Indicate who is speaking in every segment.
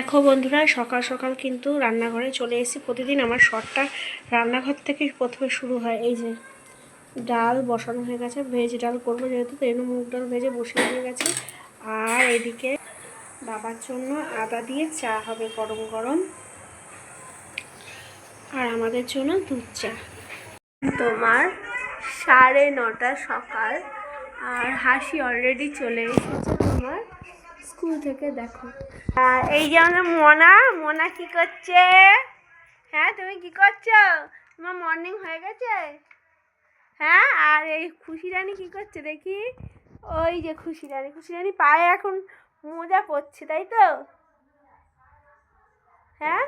Speaker 1: দেখো বন্ধুরা, সকাল সকাল কিন্তু রান্নাঘরে চলে এসেছি। প্রতিদিন আমার শর্টটা রান্নাঘর থেকে প্রথমে শুরু হয়। এই যে ডাল বসানো হয়ে গেছে, ভেজ ডাল করবো যেহেতু, তো এনে মুগ ডাল ভেজে বসিয়ে দিয়ে গেছে। আর এদিকে বাবার জন্য আদা দিয়ে চা হবে গরম গরম, আর আমাদের জন্য দুধ চা। তোমার 9:30 সকাল, আর হাসি অলরেডি চলে এসেছে তোমার স্কুল থেকে। দেখো, এই যে আমাদের মোনা কি করছে? হ্যাঁ, তুমি কি করছো? তোমার মর্নিং হয়ে গেছে? হ্যাঁ, আর এই খুশি রানী কি করছে দেখি? ওই যে খুশি রানী পায়ে এখন মোজা পড়ছে, তাই তো? হ্যাঁ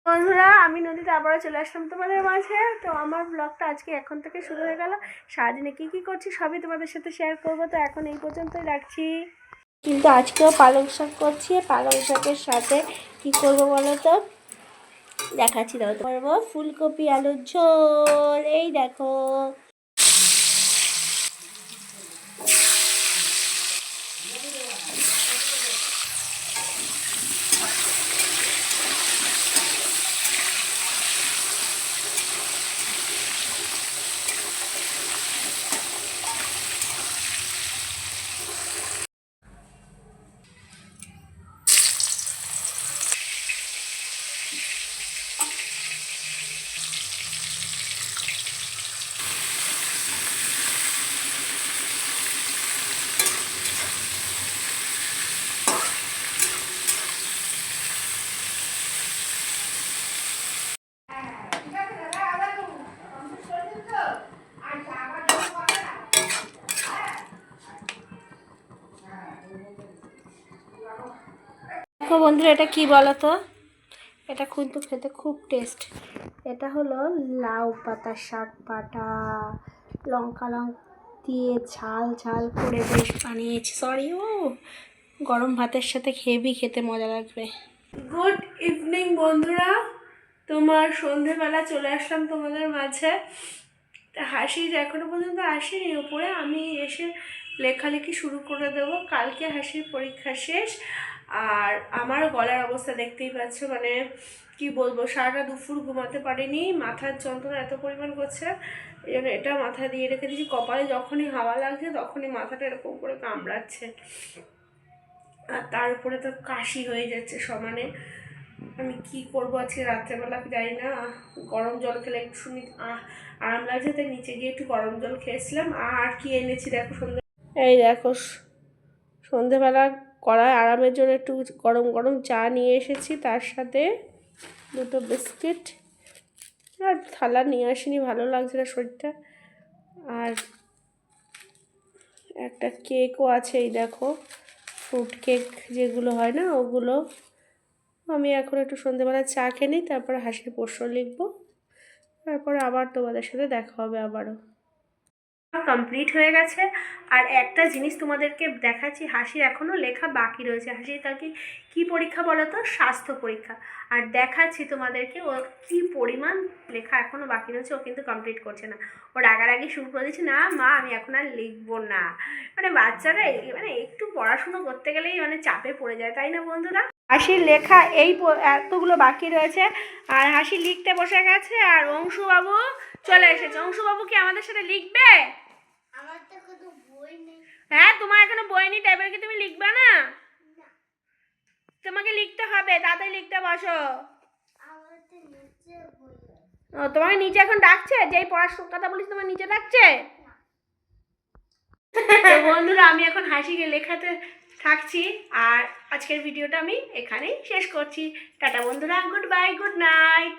Speaker 1: বন্ধুরা, আমি নদীতে আবারও চলে আসলাম তোমাদের মাঝে। তো আমার ব্লগটা আজকে এখন থেকে শুরু হয়ে গেল। সারাদিনে কী কী করছি সবই তোমাদের সাথে শেয়ার করবো। তো এখন এই পর্যন্তই রাখছি। কিন্তু আজকেও পালং শাক করছি। পালং শাকের সাথে কি করব বলো তো, দেখাচ্ছি। দাও করবো ফুলকপি আলুর ঝোল। এই দেখো, দেখো বন্ধুরা, এটা কি বলো তো? এটা কিন্তু খেতে খুব টেস্ট। এটা হলো লাউ পাতা শাক বাটা, লঙ্কা দিয়ে ঝাল ঝাল করে বেশ বানিয়েছি। গরম ভাতের সাথে খেতে মজা লাগবে। গুড ইভিনিং বন্ধুরা, তোমার সন্ধেবেলা চলে আসলাম তোমাদের মাঝে। হাসি এখনো পর্যন্ত আসেনি উপরে, আমি এসে লেখালেখি শুরু করে দেবো। কালকে হাসির পরীক্ষা শেষ, আর আমার গলার অবস্থা দেখতেই পাচ্ছ। মানে কি বলবো, সারাটা দুপুর ঘুমাতে পারিনি, মাথার যন্ত্রণা এত পরিমাণ করছে। এই জন্য এটা মাথা দিয়ে রেখে দিয়েছি। কপালে যখনই হাওয়া লাগছে তখনই মাথাটা এরকম করে কামড়াচ্ছে, আর তার উপরে তো কাশি হয়ে যাচ্ছে সমানে। আমি কি করবো আজকে রাত্রেবেলা জানি না। গরম জল খেলে একটু শুনি আরাম লাগছে, তাই নিচে গিয়ে একটু গরম জল খেয়েছিলাম। আর কি এনেছি দেখো, এই দেখো সন্ধেবেলা করায় আরামের জন্য একটু গরম গরম চা নিয়ে এসেছি, তার সাথে দুটো বিস্কিট। আর থালা নিয়ে আসিনি, ভালো লাগছে না শরীরটা। আর একটা কেকও আছে, এই দেখো ফ্রুট কেক যেগুলো হয় না, ওগুলো। আমি এখন একটু সন্ধ্যেবেলা চা খেয়ে নিই, তারপরে হাসির প্রশ্ন লিখবো। তারপরে আবার তোমাদের সাথে দেখা হবে আবারও। কমপ্লিট হয়ে গেছে। আর একটা জিনিস তোমাদেরকে দেখাচ্ছি, হাসির এখনও লেখা বাকি রয়েছে। হাসির কালকে কি পরীক্ষা বলো তো? স্বাস্থ্য পরীক্ষা। আর দেখাচ্ছি তোমাদেরকে ও কি পরিমাণ লেখা এখনও বাকি রয়েছে। ও কিন্তু কমপ্লিট করছে না, ও রাগারাগি শুরু করে দিচ্ছে, না মা আমি এখন আর লিখবো না। মানে বাচ্চারা মানে একটু পড়াশুনো করতে গেলেই মানে চাপে পড়ে যায়, তাই না বন্ধুরা? হাসির লেখা এই এতগুলো বাকি রয়েছে, আর হাসি লিখতে বসে গেছে। আর অংশুবাবু চলে এসেছে। অংশুবাবু কি আমাদের সাথে লিখবে? হ্যাঁ, তোমার এখনো বই নেই, টাইপের কি তুমি লিখবে না? তোমাকে লিখতে হবে, তাড়াতাড়ি লিখতে বসো। ও, তোমাকে নিচে এখন ডাকছে? যেই পড়ার কথা বলিস তোমার নিচে ডাকছে? তো বন্ধুরা, আমি এখন হাসিকে লেখাতে থাকছি, আর আজকের ভিডিওটা আমি এখানেই শেষ করছি। টাটা বন্ধুরা, গুড বাই, গুড নাইট।